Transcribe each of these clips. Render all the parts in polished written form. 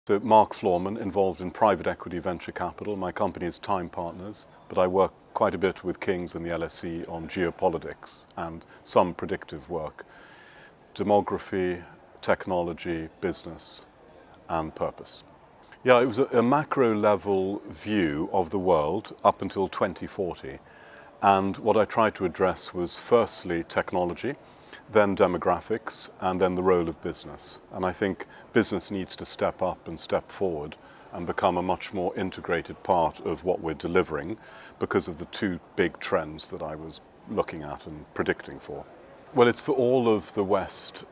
So Mark Florman, involved in private equity venture capital. My company is Time Partners, but I work quite a bit with Kings and the LSE on geopolitics and some predictive work. Demography, technology, business, and purpose. Yeah, it was a macro level view of the world up until 2040. And what I tried to address was firstly technology, then demographics, and then the role of business. And I think business needs to step up and step forward and become a much more integrated part of what we're delivering because of the two big trends that I was looking at and predicting for. Well, it's for all of the West,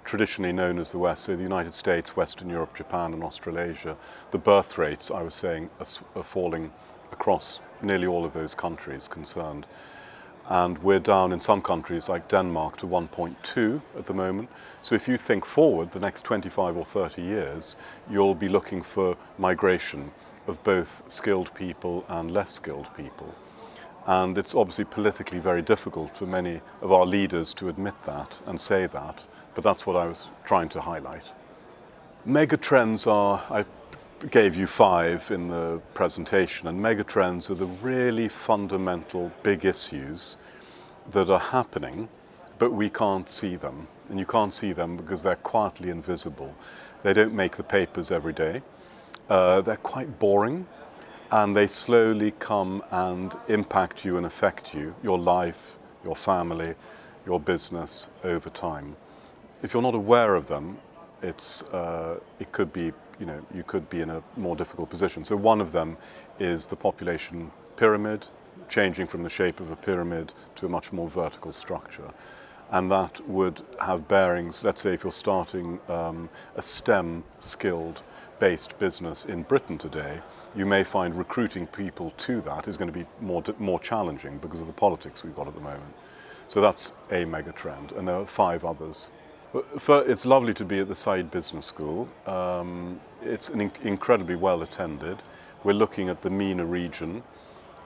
traditionally known as the West, so the United States, Western Europe, Japan, and Australasia. The birth rates, I was saying, are falling across nearly all of those countries concerned. And we're down in some countries like Denmark to 1.2 at the moment. So if you think forward the next 25 or 30 years, you'll be looking for migration of both skilled people and less skilled people. And it's obviously politically very difficult for many of our leaders to admit that and say that, but that's what I was trying to highlight. Megatrends are, I gave you 5 in the presentation, and megatrends are the really fundamental big issues that are happening, but we can't see them. And you can't see them because they're quietly invisible. They don't make the papers every day. They're quite boring, and they slowly come and impact you and affect you, your life, your family, your business over time. If you're not aware of them, it could be, you could be in a more difficult position. So one of them is the population pyramid, changing from the shape of a pyramid to a much more vertical structure. And that would have bearings, let's say if you're starting a STEM skilled based business in Britain today, you may find recruiting people to that is going to be more challenging because of the politics we've got at the moment. So that's a mega trend, and there are 5 others. It's lovely to be at the Said Business School. It's incredibly well attended. We're looking at the MENA region,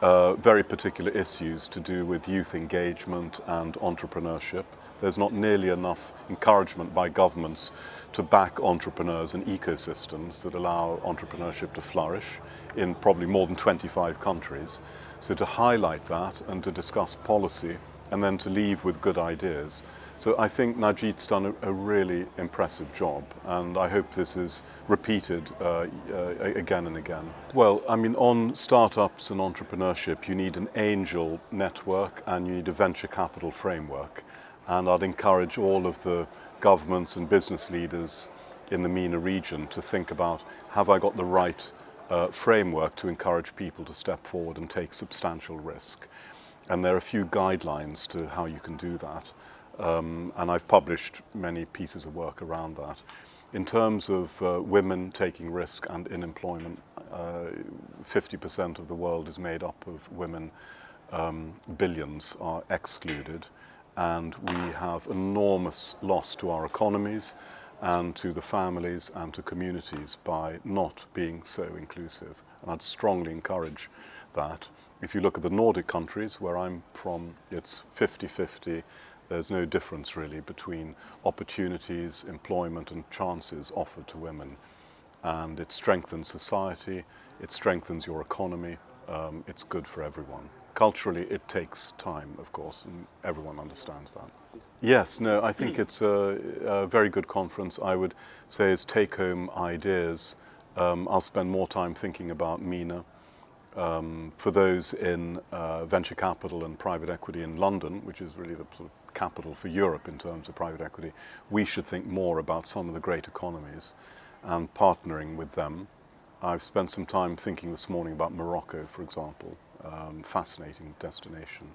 very particular issues to do with youth engagement and entrepreneurship. There's not nearly enough encouragement by governments to back entrepreneurs and ecosystems that allow entrepreneurship to flourish in probably more than 25 countries. So to highlight that and to discuss policy and then to leave with good ideas. So I think Najid's done a really impressive job, and I hope this is repeated again and again. Well, I mean, on startups and entrepreneurship, you need an angel network and you need a venture capital framework. And I'd encourage all of the governments and business leaders in the MENA region to think about, have I got the right framework to encourage people to step forward and take substantial risk? And there are a few guidelines to how you can do that. And I've published many pieces of work around that. In terms of women taking risk and in employment, 50% of the world is made up of women. Billions are excluded, and we have enormous loss to our economies and to the families and to communities by not being so inclusive. And I'd strongly encourage that. If you look at the Nordic countries, where I'm from, it's 50-50. There's no difference really between opportunities, employment and chances offered to women. And it strengthens society, it strengthens your economy, it's good for everyone. Culturally, it takes time, of course, and everyone understands that. Yes, no, I think it's a very good conference. I would say as take-home ideas, I'll spend more time thinking about MENA. For those in venture capital and private equity in London, which is really the sort of capital for Europe in terms of private equity, we should think more about some of the great economies and partnering with them. I've spent some time thinking this morning about Morocco, for example, fascinating destination.